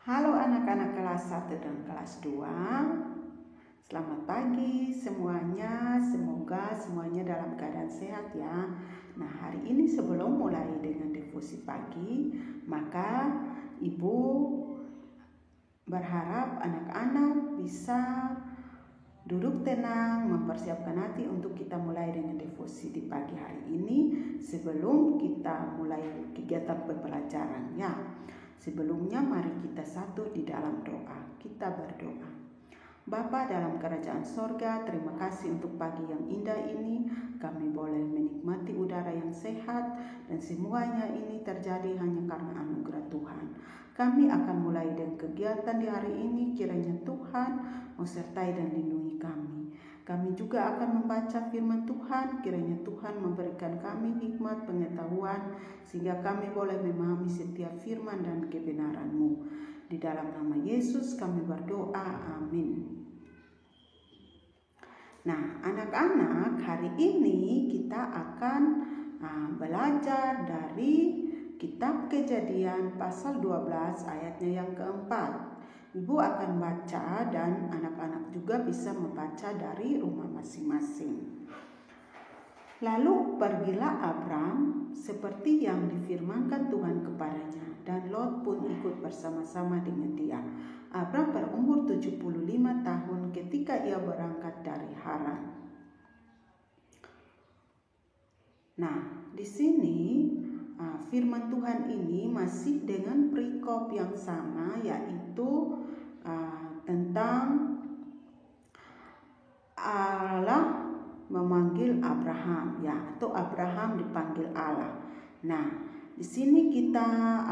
Halo anak-anak kelas 1 dan kelas 2. Selamat pagi semuanya. Semoga semuanya dalam keadaan sehat ya. Nah, hari ini sebelum mulai dengan devosi pagi, maka Ibu berharap anak-anak bisa duduk tenang, mempersiapkan hati untuk kita mulai dengan devosi di pagi hari ini sebelum kita mulai kegiatan pembelajaran ya. Sebelumnya mari kita satu di dalam doa. Kita berdoa. Bapa dalam kerajaan sorga, terima kasih untuk pagi yang indah ini. Kami boleh menikmati udara yang sehat dan semuanya ini terjadi hanya karena anugerah Tuhan. Kami akan mulai dengan kegiatan di hari ini. Kiranya Tuhan menyertai dan lindungi kami. Kami juga akan membaca firman Tuhan. Kiranya Tuhan memberikan kami hikmat pengetahuan sehingga kami boleh memahami setiap firman dan kebenaran-Mu. Di dalam nama Yesus kami berdoa, amin. Nah, anak-anak, hari ini kita akan belajar dari kitab Kejadian pasal 12 ayatnya yang keempat. Ibu akan baca dan anak-anak juga bisa membaca dari rumah masing-masing. Lalu pergilah Abram seperti yang difirmankan Tuhan kepadanya, dan Lot pun ikut bersama-sama dengan dia. Abram berumur 75 tahun ketika ia berangkat dari Haran. Nah, di sini firman Tuhan ini masih dengan perikop yang sama, yaitu tentang Allah memanggil Abraham ya, atau Abraham dipanggil Allah. Nah, di sini kita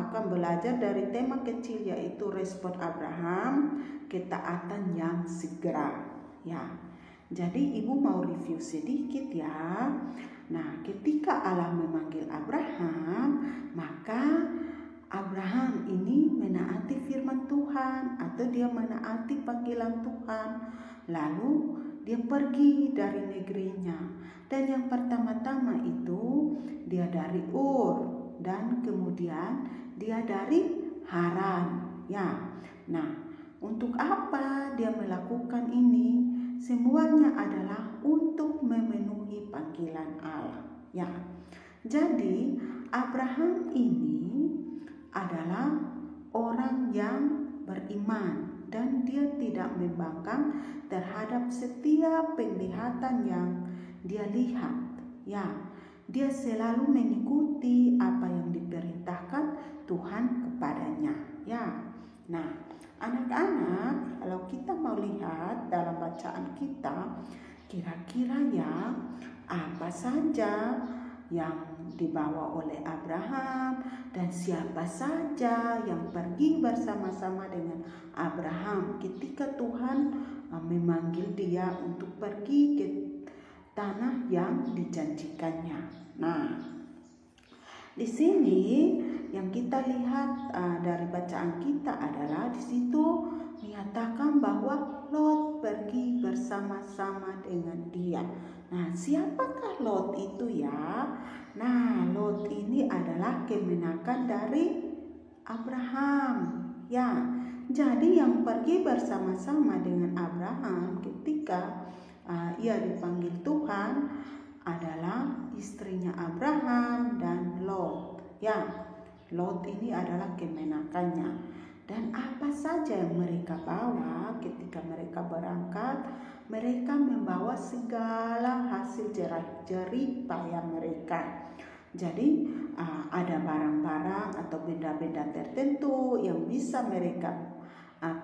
akan belajar dari tema kecil yaitu respon Abraham, ketaatan yang segera ya. Jadi ibu mau review sedikit ya. Nah, ketika Allah memanggil Abraham, maka Abraham ini menaati firman Tuhan atau dia menaati panggilan Tuhan. Lalu dia pergi dari negerinya. Dan yang pertama-tama itu dia dari Ur dan kemudian dia dari Haran. Ya. Nah, untuk apa dia melakukan ini? Semuanya adalah untuk memenuhi panggilan Allah. Ya. Jadi Abraham ini adalah orang yang beriman dan dia tidak membangkang terhadap setiap penglihatan yang dia lihat. Ya, dia selalu mengikuti apa yang diperintahkan Tuhan kepadanya. Ya. Nah, anak-anak, kalau kita mau lihat dalam bacaan kita, kira-kira ya apa saja yang dibawa oleh Abraham dan siapa saja yang pergi bersama-sama dengan Abraham ketika Tuhan memanggil dia untuk pergi ke tanah yang dijanjikannya. Nah, di sini yang kita lihat dari bacaan kita adalah di situ menyatakan bahwa Lot pergi bersama-sama dengan dia. Nah, siapakah Lot itu ya? Nah, Lot ini adalah kemenakan dari Abraham. Ya, jadi yang pergi bersama-sama dengan Abraham ketika ia dipanggil Tuhan adalah istrinya Abraham dan Lot. Ya, Lot ini adalah kemenakannya. Dan apa saja yang mereka bawa ketika mereka berangkat? Mereka membawa segala hasil jerih payah mereka. Jadi ada barang-barang atau benda-benda tertentu yang bisa mereka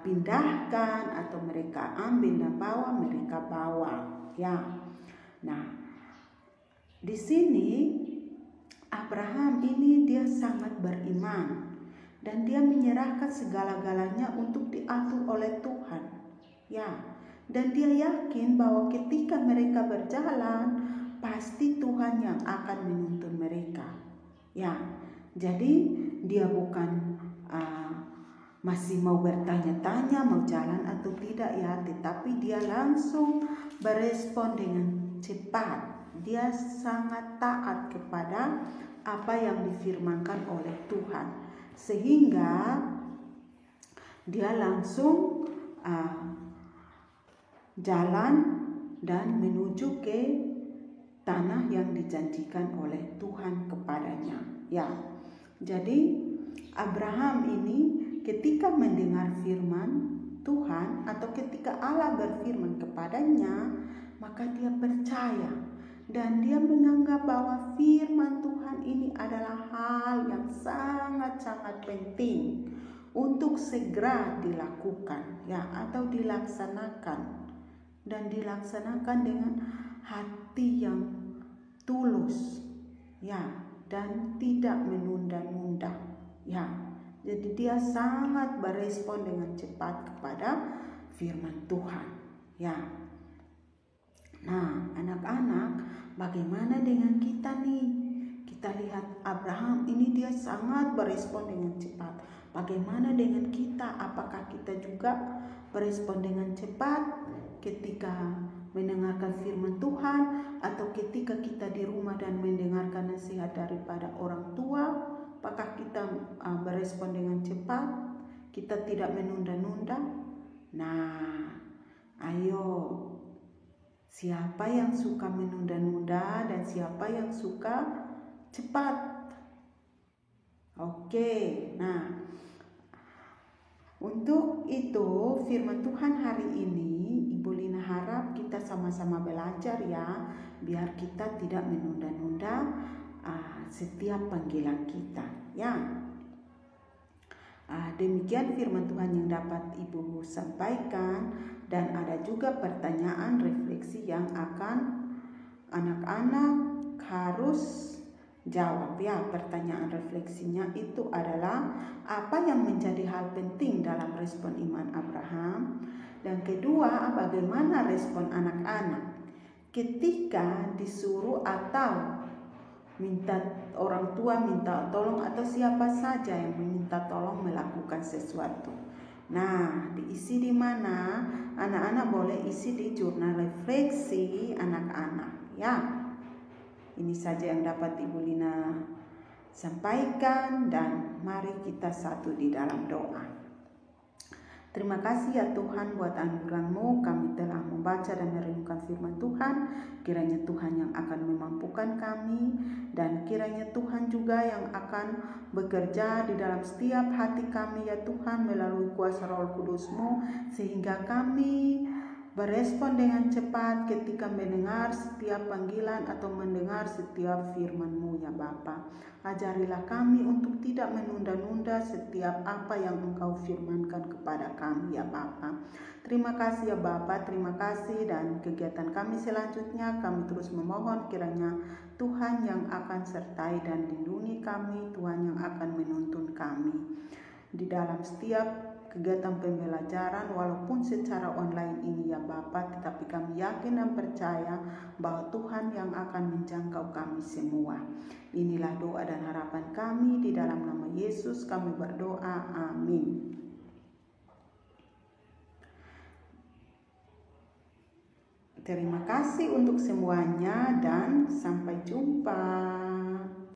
pindahkan atau mereka ambil dan mereka bawa. Ya, nah di sini Abraham ini dia sangat beriman dan dia menyerahkan segala-galanya untuk diatur oleh Tuhan. Ya, dan dia yakin bahwa ketika mereka berjalan pasti Tuhan yang akan menuntun mereka. Ya, jadi dia bukan masih mau bertanya-tanya mau jalan atau tidak ya, tetapi dia langsung berespon dengan cepat. Dia sangat taat kepada apa yang difirmankan oleh Tuhan, sehingga dia langsung jalan dan menuju ke tanah yang dijanjikan oleh Tuhan kepadanya. Ya, jadi Abraham ini ketika mendengar firman Tuhan atau ketika Allah berfirman kepadanya, maka dia percaya dan dia menganggap bahwa firman Tuhan ini adalah hal yang sangat-sangat penting untuk segera dilakukan, ya, atau dilaksanakan, dan dilaksanakan dengan hati yang tulus, ya, dan tidak menunda-nunda, ya. Jadi dia sangat berespon dengan cepat kepada firman Tuhan, ya. Nah, anak-anak, bagaimana dengan kita nih? Kita lihat Abraham ini dia sangat berespon dengan cepat. Bagaimana dengan kita? Apakah kita juga berespon dengan cepat ketika mendengarkan firman Tuhan, atau ketika kita di rumah dan mendengarkan nasihat daripada orang tua? Apakah kita berespon dengan cepat? Kita tidak menunda-nunda? Nah, ayo, siapa yang suka menunda-nunda dan siapa yang suka cepat? Oke, nah, untuk itu firman Tuhan hari ini Ibu Lina harap kita sama-sama belajar, ya, biar kita tidak menunda-nunda setiap panggilan kita, ya. Demikian firman Tuhan yang dapat Ibu sampaikan, dan ada juga pertanyaan refleksi yang akan anak-anak harus jawab, ya. Pertanyaan refleksinya itu adalah apa yang menjadi hal penting dalam respon iman Abraham, dan kedua, bagaimana respon anak-anak ketika disuruh atau minta orang tua minta tolong, atau siapa saja yang meminta tolong melakukan sesuatu. Nah, diisi di mana? Anak-anak boleh isi di jurnal refleksi anak-anak, ya. Ini saja yang dapat Ibu Lina sampaikan, dan mari kita satu di dalam doa. Terima kasih ya Tuhan buat anugerah-Mu, kami telah membaca dan merenungkan firman Tuhan. Kiranya Tuhan yang akan memampukan kami, dan kiranya Tuhan juga yang akan bekerja di dalam setiap hati kami ya Tuhan, melalui kuasa Roh Kudus-Mu, sehingga kami berespon dengan cepat ketika mendengar setiap panggilan atau mendengar setiap firman-Mu ya Bapa. Ajarilah kami untuk tidak menunda-nunda setiap apa yang Engkau firmankan kepada kami ya Bapa. Terima kasih ya Bapa, terima kasih, dan kegiatan kami selanjutnya kami terus memohon kiranya Tuhan yang akan sertai dan lindungi kami, Tuhan yang akan menuntun kami di dalam setiap kegiatan pembelajaran walaupun secara online ini ya Bapa, tetapi kami yakin dan percaya bahwa Tuhan yang akan menjangkau kami semua. Inilah doa dan harapan kami, di dalam nama Yesus kami berdoa, amin. Terima kasih untuk semuanya dan sampai jumpa.